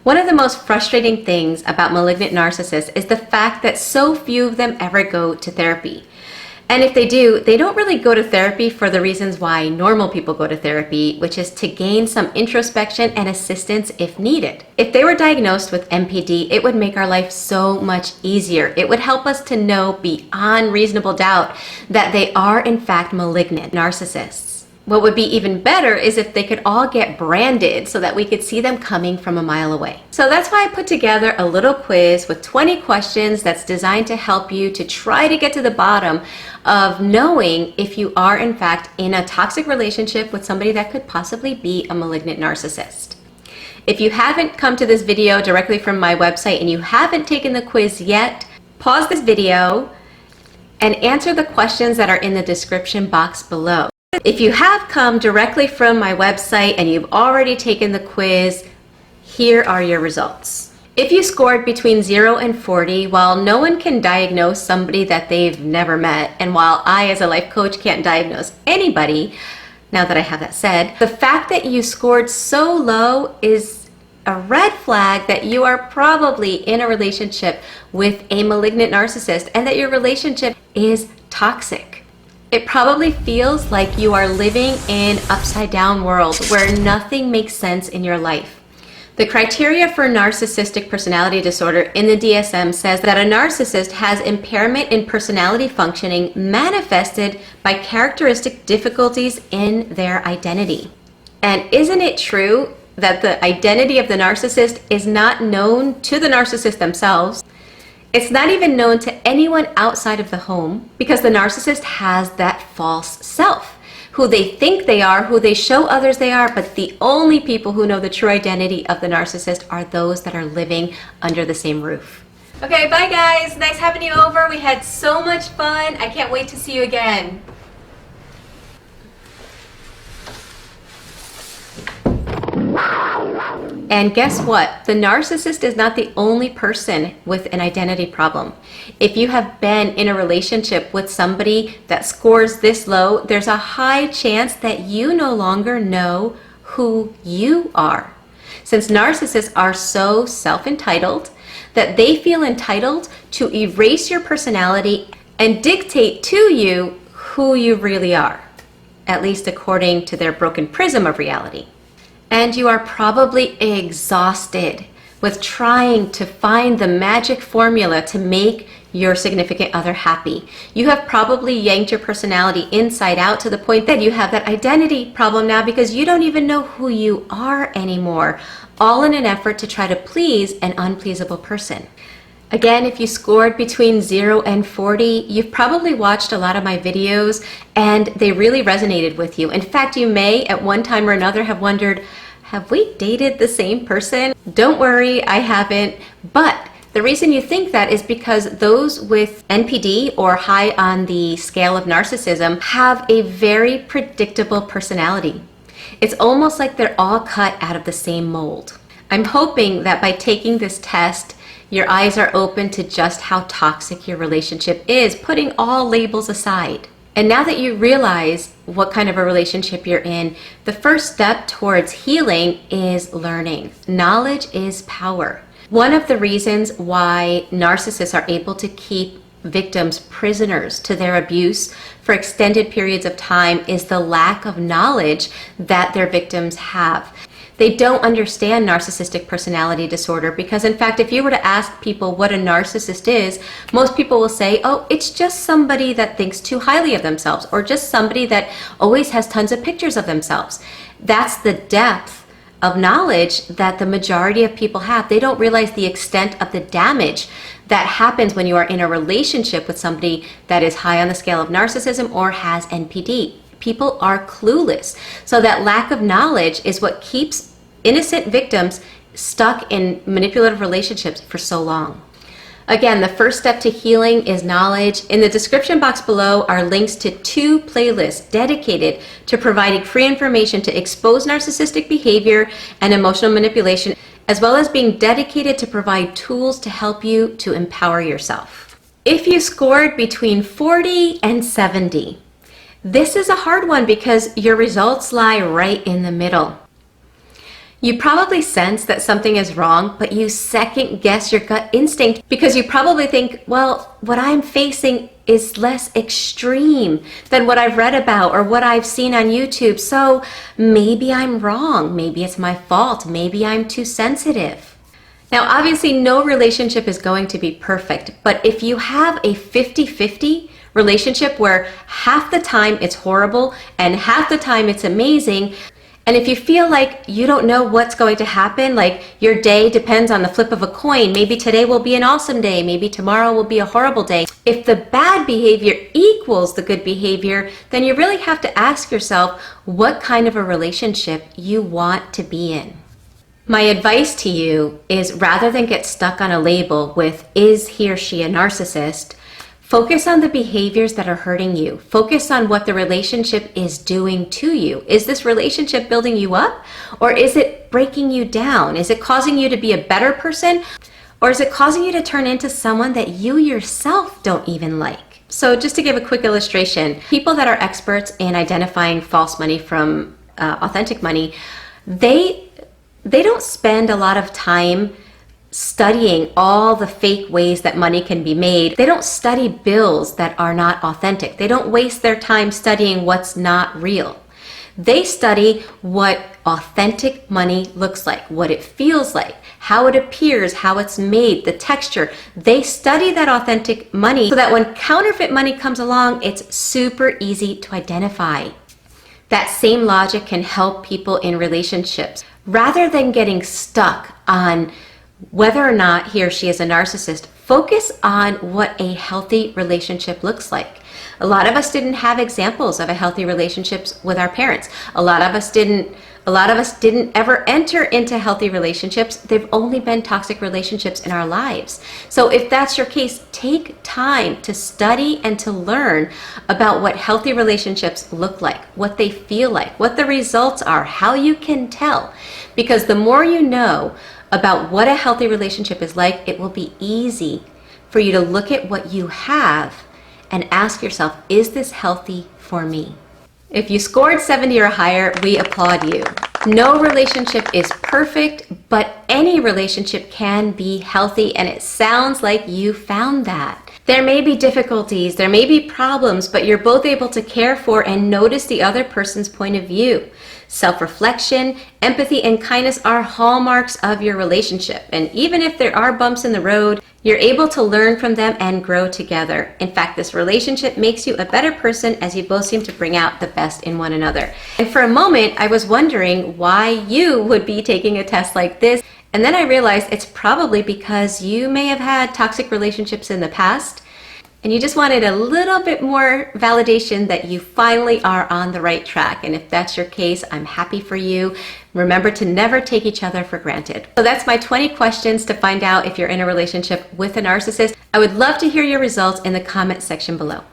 One of the most frustrating things about malignant narcissists is the fact that so few of them ever go to therapy. And if they do, they don't really go to therapy for the reasons why normal people go to therapy, which is to gain some introspection and assistance if needed. If they were diagnosed with MPD, it would make our life so much easier. It would help us to know beyond reasonable doubt that they are in fact malignant narcissists. What would be even better is if they could all get branded so that we could see them coming from a mile away. So that's why I put together a little quiz with 20 questions that's designed to help you to try to get to the bottom of knowing if you are in fact in a toxic relationship with somebody that could possibly be a malignant narcissist. If you haven't come to this video directly from my website and you haven't taken the quiz yet, pause this video and answer the questions that are in the description box below. If you have come directly from my website and you've already taken the quiz, here are your results. If you scored between 0 and 40, while no one can diagnose somebody that they've never met, and while I as a life coach can't diagnose anybody, now that I have that said, the fact that you scored so low is a red flag that you are probably in a relationship with a malignant narcissist and that your relationship is toxic. It probably feels like you are living in an upside down world where nothing makes sense in your life. The criteria for narcissistic personality disorder in the DSM says that a narcissist has impairment in personality functioning manifested by characteristic difficulties in their identity. And isn't it true that the identity of the narcissist is not known to the narcissist themselves? It's not even known to anyone outside of the home because the narcissist has that false self, who they think they are, who they show others they are, but the only people who know the true identity of the narcissist are those that are living under the same roof. Okay, bye guys. Nice having you over. We had so much fun. I can't wait to see you again. And guess what? The narcissist is not the only person with an identity problem. If you have been in a relationship with somebody that scores this low, there's a high chance that you no longer know who you are. Since narcissists are so self-entitled that they feel entitled to erase your personality and dictate to you who you really are, at least according to their broken prism of reality. And you are probably exhausted with trying to find the magic formula to make your significant other happy. You have probably yanked your personality inside out to the point that you have that identity problem now because you don't even know who you are anymore, all in an effort to try to please an unpleasable person. Again, if you scored between 0 and 40, you've probably watched a lot of my videos and they really resonated with you. In fact, you may at one time or another have wondered, have we dated the same person? Don't worry, I haven't. But the reason you think that is because those with NPD or high on the scale of narcissism have a very predictable personality. It's almost like they're all cut out of the same mold. I'm hoping that by taking this test, your eyes are open to just how toxic your relationship is, putting all labels aside. And now that you realize what kind of a relationship you're in, the first step towards healing is learning. Knowledge is power. One of the reasons why narcissists are able to keep victims prisoners to their abuse for extended periods of time is the lack of knowledge that their victims have. They don't understand narcissistic personality disorder because, in fact, if you were to ask people what a narcissist is, most people will say, oh, it's just somebody that thinks too highly of themselves or just somebody that always has tons of pictures of themselves. That's the depth of knowledge that the majority of people have. They don't realize the extent of the damage that happens when you are in a relationship with somebody that is high on the scale of narcissism or has NPD. People are clueless. So that lack of knowledge is what keeps innocent victims stuck in manipulative relationships for so long. Again, the first step to healing is knowledge. In the description box below are links to 2 playlists dedicated to providing free information to expose narcissistic behavior and emotional manipulation, as well as being dedicated to provide tools to help you to empower yourself. If you scored between 40 and 70, this is a hard one because your results lie right in the middle. You probably sense that something is wrong, but you second guess your gut instinct because you probably think, well, what I'm facing is less extreme than what I've read about or what I've seen on YouTube. So maybe I'm wrong. Maybe it's my fault. Maybe I'm too sensitive. Now, obviously, no relationship is going to be perfect, but if you have a 50-50 relationship where half the time it's horrible and half the time it's amazing, and if you feel like you don't know what's going to happen, like your day depends on the flip of a coin, maybe today will be an awesome day, maybe tomorrow will be a horrible day. If the bad behavior equals the good behavior, then you really have to ask yourself what kind of a relationship you want to be in. My advice to you is, rather than get stuck on a label with, is he or she a narcissist? Focus on the behaviors that are hurting you. Focus on what the relationship is doing to you. Is this relationship building you up, or is it breaking you down? Is it causing you to be a better person, or is it causing you to turn into someone that you yourself don't even like? So just to give a quick illustration, people that are experts in identifying false money from authentic money, they don't spend a lot of time studying all the fake ways that money can be made. They don't study bills that are not authentic. They don't waste their time studying what's not real. They study what authentic money looks like, what it feels like, how it appears, how it's made, the texture. They study that authentic money so that when counterfeit money comes along, it's super easy to identify. That same logic can help people in relationships. Rather than getting stuck on whether or not he or she is a narcissist, focus on what a healthy relationship looks like. A lot of us didn't have examples of a healthy relationships with our parents. A lot of us didn't ever enter into healthy relationships. They've only been toxic relationships in our lives. So if that's your case, take time to study and to learn about what healthy relationships look like, what they feel like, what the results are, how you can tell. Because the more you know about what a healthy relationship is like, it will be easy for you to look at what you have and ask yourself, is this healthy for me? If you scored 70 or higher, we applaud you. No relationship is perfect, but any relationship can be healthy, and it sounds like you found that. There may be difficulties, there may be problems, but you're both able to care for and notice the other person's point of view. Self-reflection, empathy, and kindness are hallmarks of your relationship. And even if there are bumps in the road, you're able to learn from them and grow together. In fact, this relationship makes you a better person as you both seem to bring out the best in one another. And for a moment, I was wondering why you would be taking a test like this. And then I realized it's probably because you may have had toxic relationships in the past, and you just wanted a little bit more validation that you finally are on the right track. And if that's your case, I'm happy for you. Remember to never take each other for granted. So that's my 20 questions to find out if you're in a relationship with a narcissist. I would love to hear your results in the comment section below.